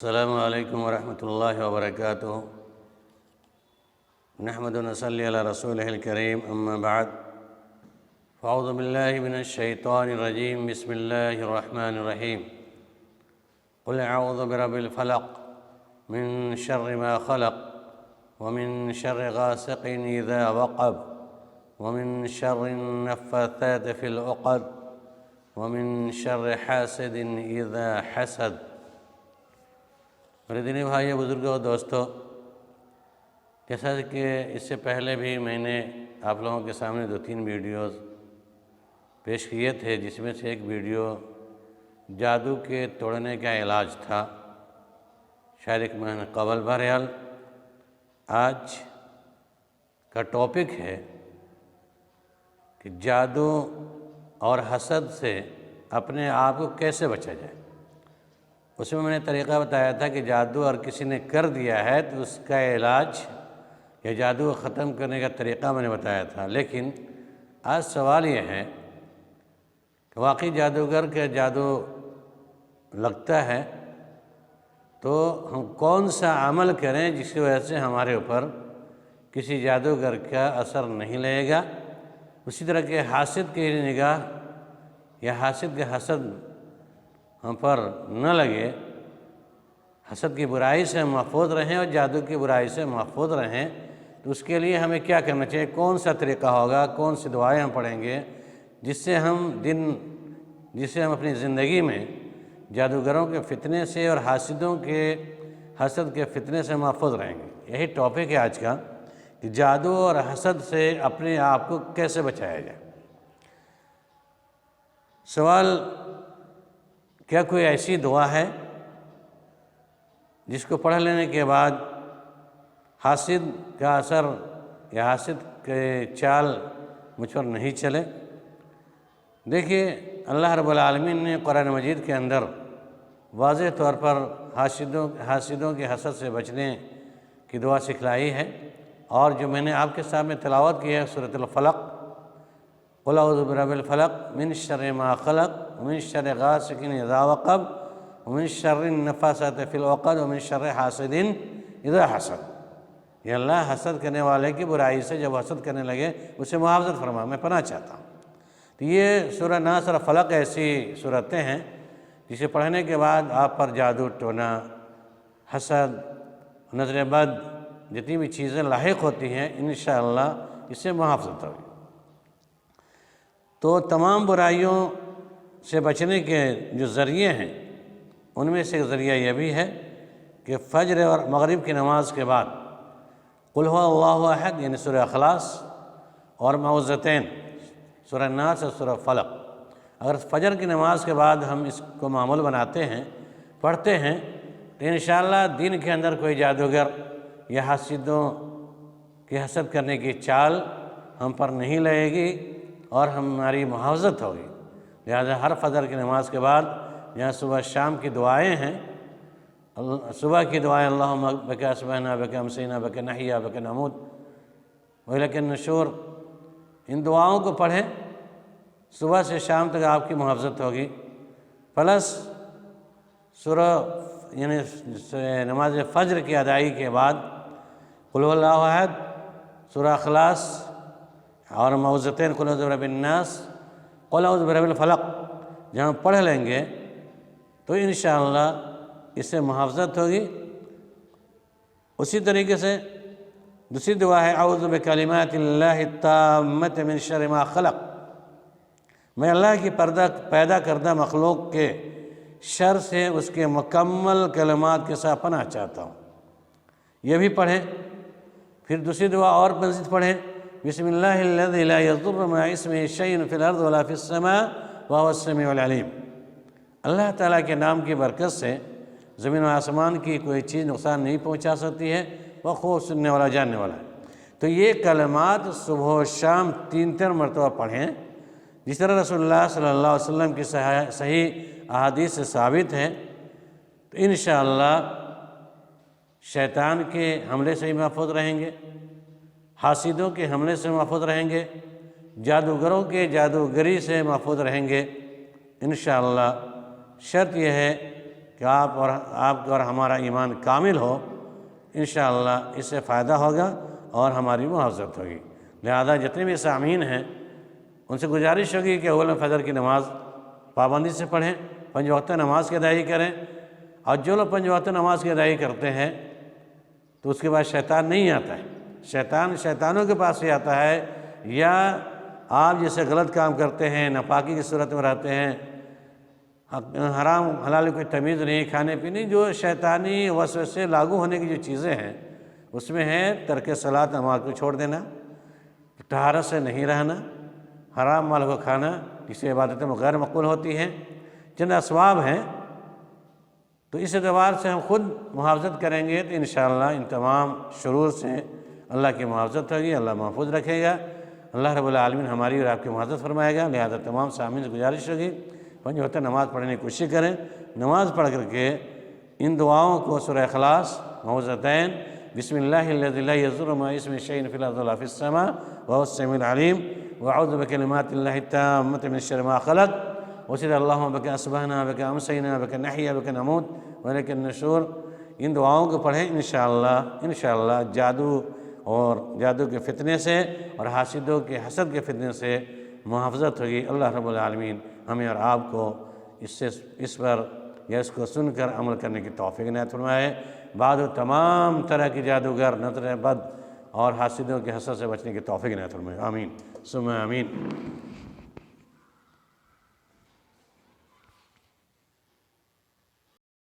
السلام علیکم ورحمۃ اللہ وبرکاتہ۔ نحمد و نصلی علی رسولہ الکریم، اما بعد فاعوذ باللہ من الشیطان الرجیم، بسم اللہ الرحمن الرحیم۔ قل اعوذ برب الفلق من شر ما خلق ومن شر غاسق اذا وقب ومن شر النفاثات فی العقد ومن شر حاسد اذا حسد۔ میرے دینی بھائیو، بزرگوں اور دوستو، جیسا کہ اس سے پہلے بھی میں نے آپ لوگوں کے سامنے 2-3 ویڈیوز پیش کیے تھے، جس میں سے ایک ویڈیو جادو کے توڑنے کا علاج تھا، شاید ایک مہینے قبل۔ بہرحال آج کا ٹاپک ہے کہ جادو اور حسد سے اپنے آپ کو کیسے بچا جائے۔ اس میں نے طریقہ بتایا تھا کہ جادو اور کسی نے کر دیا ہے تو اس کا علاج یا جادو کو ختم کرنے کا طریقہ میں نے بتایا تھا۔ لیکن آج سوال یہ ہے کہ واقعی جادوگر کا جادو لگتا ہے تو ہم کون سا عمل کریں جس کی وجہ سے ہمارے اوپر کسی جادوگر کا اثر نہیں لگے گا۔ اسی طرح کہ حاسد کی نگاہ یا حاسد کے حسد ہم پر نہ لگے، حسد کی برائی سے ہم محفوظ رہیں اور جادو کی برائی سے محفوظ رہیں، تو اس کے لیے ہمیں کیا کرنا چاہیے، کون سا طریقہ ہوگا، کون سی دعائیں ہم پڑھیں گے جس سے ہم اپنی زندگی میں جادوگروں کے فتنے سے اور حاسدوں کے حسد کے فتنے سے محفوظ رہیں گے۔ یہی ٹاپک ہے آج کا کہ جادو اور حسد سے اپنے آپ کو کیسے بچایا جائے۔ سوال، کیا کوئی ایسی دعا ہے جس کو پڑھ لینے کے بعد حاسد کا اثر یا حاسد کے چال مجھ پر نہیں چلے؟ دیکھیے، اللہ رب العالمین نے قرآن مجید کے اندر واضح طور پر حاسدوں کے حسد سے بچنے کی دعا سکھلائی ہے، اور جو میں نے آپ کے سامنے تلاوت کی ہے سورۃ الفلق، قل اعوذ برب الفلق من شر ما خلق ومن شر غاسق اذا وقب ومن شر النفاثات فی العقد ومن شر حاسد اذا حسد۔ یہ اللہ حسد کرنے والے کی برائی سے جب حسد کرنے لگے اسے محافظت فرما، میں پناہ چاہتا ہوں۔ تو یہ سورہ ناس اور فلق ایسی صورتیں ہیں جسے پڑھنے کے بعد آپ پر جادو ٹونا، حسد، نظر بد، جتنی بھی چیزیں لاحق ہوتی ہیں، انشاءاللہ اس سے محافظت ہوگی۔ تو تمام برائیوں سے بچنے کے جو ذریعے ہیں ان میں سے ایک ذریعہ یہ بھی ہے کہ فجر اور مغرب کی نماز کے بعد قل هو اللہ احد یعنی سورہ اخلاص اور معوذتین سورہ ناس اور سورہ فلق، اگر فجر کی نماز کے بعد ہم اس کو معمول بناتے ہیں، پڑھتے ہیں، تو انشاءاللہ دین کے اندر کوئی جادوگر یا حاسدوں کی حسد کرنے کی چال ہم پر نہیں لگے گی اور ہماری محافظت ہوگی۔ لہذا ہر فجر کی نماز کے بعد جہاں صبح شام کی دعائیں ہیں، صبح کی دعائیں اللہم بک اصبحنا بک امسینا بک نحیا بک نموت والیک النشور، ان دعاؤں کو پڑھیں، صبح سے شام تک آپ کی محافظت ہوگی۔ پلس سورہ یعنی نماز فجر کی ادائیگی کے بعد قل هو اللہ احد، سورہ اخلاص اور معوذتین قل اعوذ برب الناس، قل اعوذ برب الفلق جہاں پڑھ لیں گے تو انشاءاللہ اس سے محافظت ہوگی۔ اسی طریقے سے دوسری دعا ہے اعوذ بکلمات اللہ التامۃ من شر ما خلق، میں اللہ کی پیدا کردہ مخلوق کے شر سے اس کے مکمل کلمات کے ساتھ پناہ چاہتا ہوں، یہ بھی پڑھیں۔ پھر دوسری دعا اور مزید پڑھیں، بسم اللہ الذی لا یضر مع اسمہ شیء فی الارض ولا فی السماء وهو السمیع العلیم۔ اللہ تعالیٰ کے نام کی برکت سے زمین و آسمان کی کوئی چیز نقصان نہیں پہنچا سکتی ہے، وہ خوب سننے والا جاننے والا ہے۔ تو یہ کلمات صبح و شام 3 مرتبہ پڑھیں، جس طرح رسول اللہ صلی اللہ علیہ وسلم کی صحیح احادیث سے ثابت ہے، تو انشاءاللہ شیطان کے حملے سے محفوظ رہیں گے، حاسدوں کے حملے سے محفوظ رہیں گے، جادوگروں کے جادوگری سے محفوظ رہیں گے انشاءاللہ۔ شرط یہ ہے کہ آپ کا اور ہمارا ایمان کامل ہو، انشاءاللہ اس سے فائدہ ہوگا اور ہماری محافظت ہوگی۔ لہذا جتنے بھی سامعین ہیں ان سے گزارش ہوگی کہ اول فجر کی نماز پابندی سے پڑھیں، 5 وقتہ نماز کی ادائیگی کریں، اور جو لوگ 5 وقتہ نماز کی ادائیگی کرتے ہیں تو اس کے بعد شیطان نہیں آتا ہے۔ شیطانوں کے پاس ہی آتا ہے، یا آپ جیسے غلط کام کرتے ہیں، ناپاکی کی صورت میں رہتے ہیں، حرام حلال کوئی تمیز نہیں، کھانے پینے، جو شیطانی وسوسے لاگو ہونے کی جو چیزیں ہیں اس میں ہے ترک صلاۃ، نماز کو چھوڑ دینا، طہارت سے نہیں رہنا، حرام مال کو کھانا، جس سے عبادتیں غیر مقبول ہوتی ہیں، چند اسباب ہیں۔ تو اس اعتبار سے ہم خود محافظت کریں گے تو انشاءاللہ ان تمام شرور سے اللہ کی محافظت ہوگی، اللہ محفوظ رکھے گا، اللہ رب العالمین ہماری اور آپ کی محافظت فرمائے گا۔ لہذا تمام سامعین سے گزارش ہوگی 5 وقت نماز پڑھنے کی کوشش کریں، نماز پڑھ کر کے ان دعاؤں کو سورہ اخلاص، معوذتین، بسم اللہ الذی لا یضر مع اسمہ شیء فی الارض ولا فی السماء وهو السمیع العلیم، واعوذ بکلمات اللہ التامۃ من شر ما خلق، وصلی اللہم بک اصبحنا بک امسینا بک نحیا بک نموت والیک النشور، ان دعاؤں کو پڑھیں۔ انشاءاللہ جادو کے فتنے سے اور حاسدوں کے حسد کے فتنے سے محافظت ہوگی۔ اللہ رب العالمین ہمیں اور آپ کو اس پر یا اس کو سن کر عمل کرنے کی توفیق عنایت فرمائے۔ بعد تمام طرح کی جادوگر، نظر بد اور حاسدوں کے حسد سے بچنے کی توفیق عنایت فرمائے۔ آمین ثم آمین۔